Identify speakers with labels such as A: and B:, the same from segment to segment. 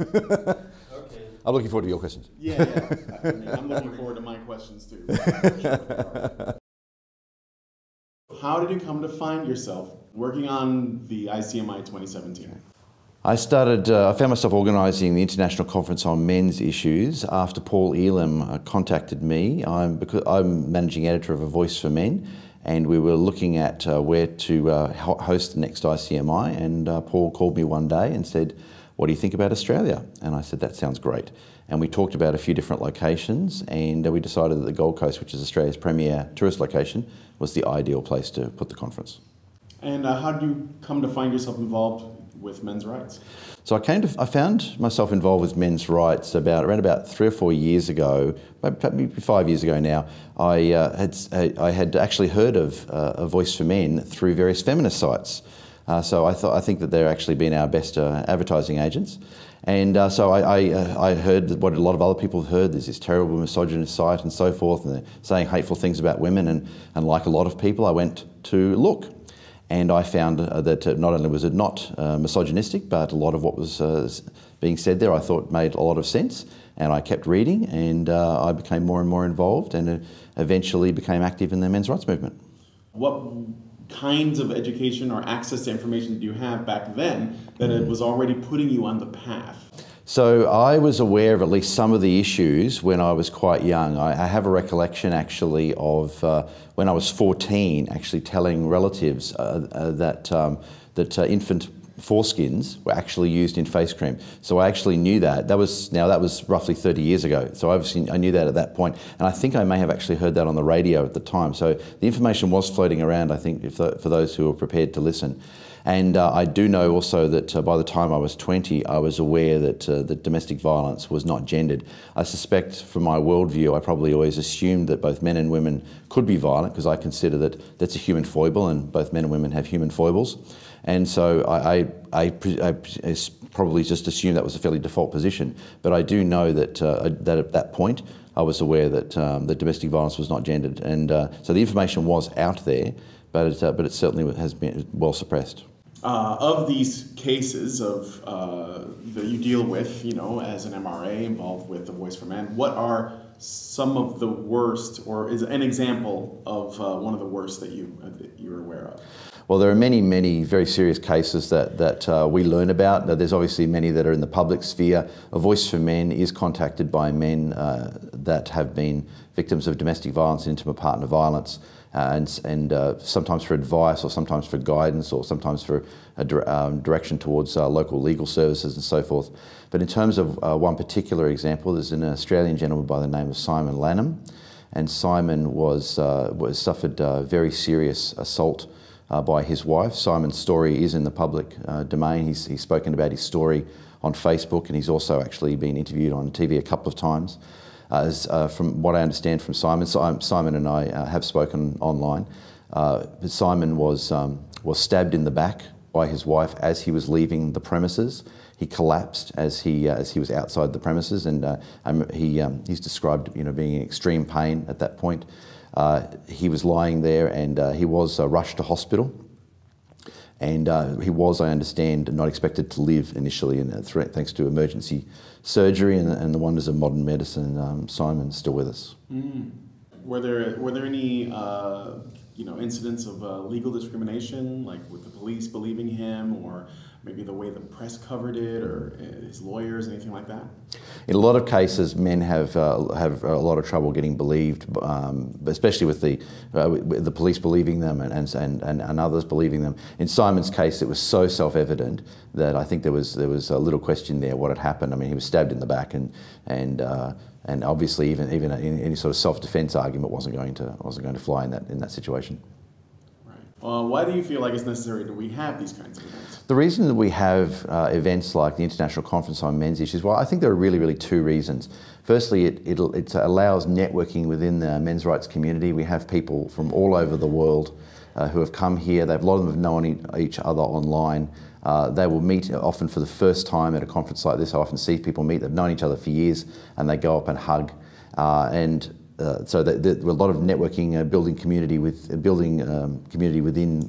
A: Okay.
B: I'm looking forward to your questions.
A: Yeah. I mean, I'm looking forward to my questions too. How did you come to find yourself working on the ICMI 2017?
B: I found myself organising the International Conference on Men's Issues after Paul Elam contacted me. I'm managing editor of A Voice for Men, and we were looking at where to host the next ICMI, and Paul called me one day and said, "What do you think about Australia?" And I said, "That sounds great." And we talked about a few different locations, and we decided that the Gold Coast, which is Australia's premier tourist location, was the ideal place to put the conference.
A: And how did you come to find yourself involved with men's rights?
B: So I found myself involved with men's rights around about 3 or 4 years ago, maybe 5 years ago now. I had actually heard of A Voice for Men through various feminist sites. So I think that they're actually been our best advertising agents. And so I heard what a lot of other people have heard. There's this terrible misogynist site and so forth, and they're saying hateful things about women. And like a lot of people, I went to look. And I found that not only was it not misogynistic, but a lot of what was being said there I thought made a lot of sense. And I kept reading, and I became more and more involved, and eventually became active in the men's rights movement.
A: What kinds of education or access to information did you have back then that it was already putting you on the path?
B: So I was aware of at least some of the issues when I was quite young. I have a recollection actually of when I was 14 actually telling relatives that infant foreskins were actually used in face cream. So I actually knew that. That was roughly 30 years ago. So obviously I knew that at that point. And I think I may have actually heard that on the radio at the time. So the information was floating around, I think, for those who were prepared to listen. And I do know also that by the time I was 20, I was aware that domestic violence was not gendered. I suspect from my worldview, I probably always assumed that both men and women could be violent, because I consider that that's a human foible, and both men and women have human foibles. And so I probably just assumed that was a fairly default position. But I do know that at that point, I was aware that domestic violence was not gendered. And so the information was out there, but it certainly has been well suppressed.
A: Of these cases that you deal with, as an MRA involved with The Voice for Men, what are some of the worst, or is an example of one of the worst that you're aware of?
B: Well, there are many, many very serious cases that we learn about. There's obviously many that are in the public sphere. A Voice for Men is contacted by men that have been victims of domestic violence and intimate partner violence, and sometimes for advice, or sometimes for guidance, or sometimes for a direction towards local legal services and so forth. But in terms of one particular example, there's an Australian gentleman by the name of Simon Lanham, and Simon suffered very serious assault by his wife. Simon's story is in the public domain. He's spoken about his story on Facebook, and he's also actually been interviewed on TV a couple of times. From what I understand from Simon and I have spoken online. But Simon was stabbed in the back by his wife as he was leaving the premises. He collapsed as he was outside the premises, and he's described being in extreme pain at that point. He was lying there, and he was rushed to hospital. And he was, I understand, not expected to live initially, and thanks to emergency surgery and the wonders of modern medicine, Simon's still with us.
A: Mm. Were there any incidents of legal discrimination, like with the police believing him, or maybe the way the press covered it, or his lawyers, anything like that?
B: In a lot of cases, men have a lot of trouble getting believed, especially with the police believing them and others believing them. In Simon's case, it was so self-evident that I think there was a little question there what had happened. I mean, he was stabbed in the back, and obviously even any sort of self-defense argument wasn't going to fly in that situation.
A: Why do you feel like it's necessary that we have these kinds of events?
B: The reason that we have events like the International Conference on Men's Issues, well, I think there are really two reasons. Firstly, it allows networking within the men's rights community. We have people from all over the world who have come here. A lot of them have known each other online. They will meet often for the first time at a conference like this. I often see people meet, they've known each other for years, and they go up and hug. So there's a lot of networking, building community within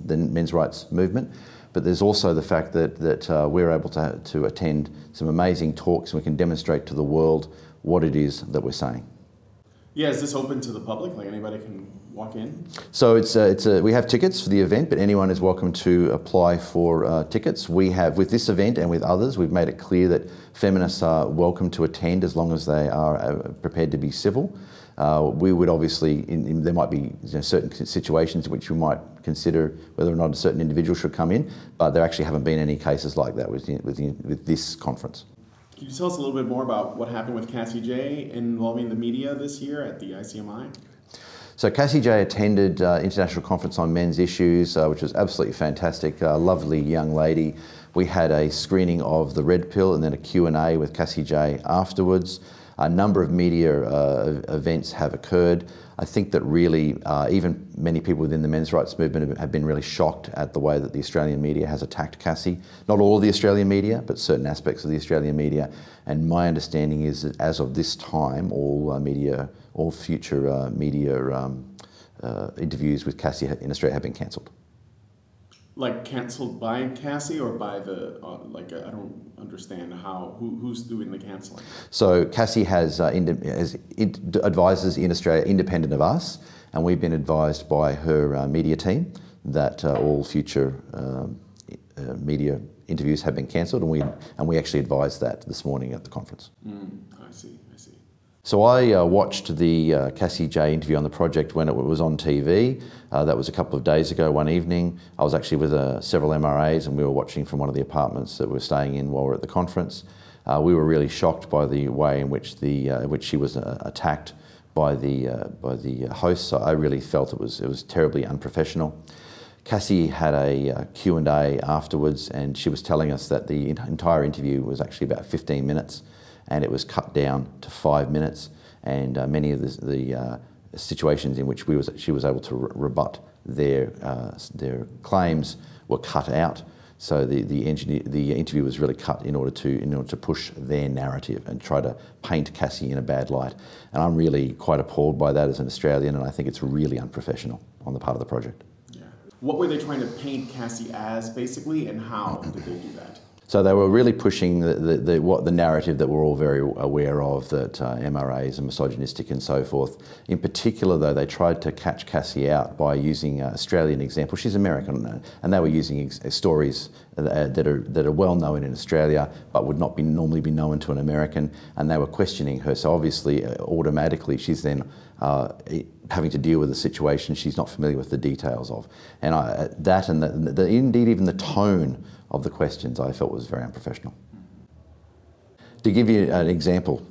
B: the men's rights movement. but there's also the fact that we're able to attend some amazing talks and we can demonstrate to the world what it is that we're saying.
A: Yeah, is this open to the public? Like anybody can walk in?
B: So we have tickets for the event, but anyone is welcome to apply for tickets. We have, with this event and with others, we've made it clear that feminists are welcome to attend as long as they are prepared to be civil. We would obviously, there might be certain situations in which we might consider whether or not a certain individual should come in, but there actually haven't been any cases like that with this conference.
A: Can you tell us a little bit more about what happened with Cassie Jaye involving the media this year at the ICMI?
B: So Cassie Jaye attended International Conference on Men's Issues, which was absolutely fantastic, lovely young lady. We had a screening of The Red Pill and then a Q&A with Cassie Jaye afterwards. A number of media events have occurred. I think that really, even many people within the men's rights movement have been really shocked at the way that the Australian media has attacked Cassie. Not all of the Australian media, but certain aspects of the Australian media. And my understanding is that as of this time, all future media interviews with Cassie in Australia have been cancelled.
A: Like cancelled by Cassie or by the, I don't understand who's doing the cancelling?
B: So Cassie has advisors in Australia independent of us, and we've been advised by her media team that all future media interviews have been cancelled, and we actually advised that this morning at the conference.
A: I see.
B: So I watched the Cassie Jaye interview on the project when it was on TV. That was a couple of days ago, one evening. I was actually with several MRAs and we were watching from one of the apartments that we were staying in while we were at the conference. We were really shocked by the way in which she was attacked by the hosts. So I really felt it was terribly unprofessional. Cassie had a Q&A afterwards and she was telling us that the entire interview was actually about 15 minutes. And it was cut down to 5 minutes, and many of the situations in which she was able to rebut their claims were cut out. So the interview was really cut in order to push their narrative and try to paint Cassie in a bad light. And I'm really quite appalled by that as an Australian, and I think it's really unprofessional on the part of the project.
A: Yeah. What were they trying to paint Cassie as, basically, and how did they do that?
B: So they were really pushing the narrative that we're all very aware of, that MRAs are misogynistic and so forth. In particular, though, they tried to catch Cassie out by using an Australian example. She's American, and they were using stories that are well known in Australia, but would not normally be known to an American, and they were questioning her. So obviously, automatically, she's then having to deal with a situation she's not familiar with the details of. And indeed even the tone of the questions I felt was very unprofessional. To give you an example,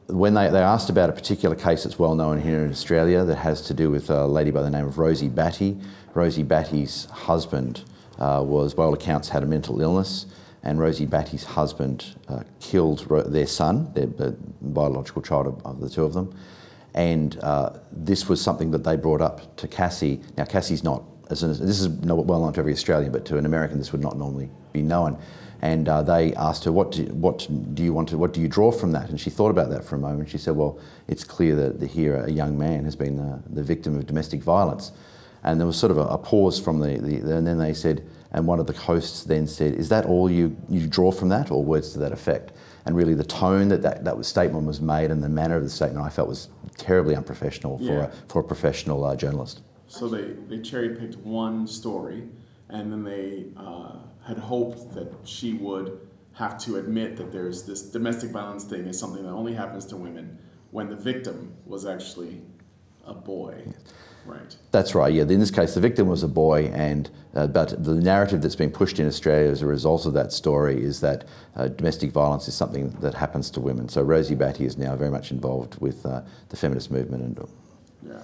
B: when they asked about a particular case that's well known here in Australia that has to do with a lady by the name of Rosie Batty. Rosie Batty's husband was, by all accounts, had a mental illness, and Rosie Batty's husband killed their son, their biological child of the two of them. And this was something that they brought up to Cassie. Now Cassie's not, this is well known to every Australian, but to an American this would not normally be known. And they asked her, what do you draw from that? And she thought about that for a moment. She said, well, it's clear that here a young man has been the victim of domestic violence. And there was sort of a pause from and then they said, and one of the hosts then said, is that all you draw from that, or words to that effect? And really the tone that statement was made and the manner of the statement I felt was terribly unprofessional for a professional journalist.
A: So they cherry-picked one story, and then they had hoped that she would have to admit that there's this domestic violence thing is something that only happens to women, when the victim was actually a boy. Right. That's
B: right, yeah. In this case, the victim was a boy, and but the narrative that's been pushed in Australia as a result of that story is that domestic violence is something that happens to women. So Rosie Batty is now very much involved with the feminist movement.
A: Yeah.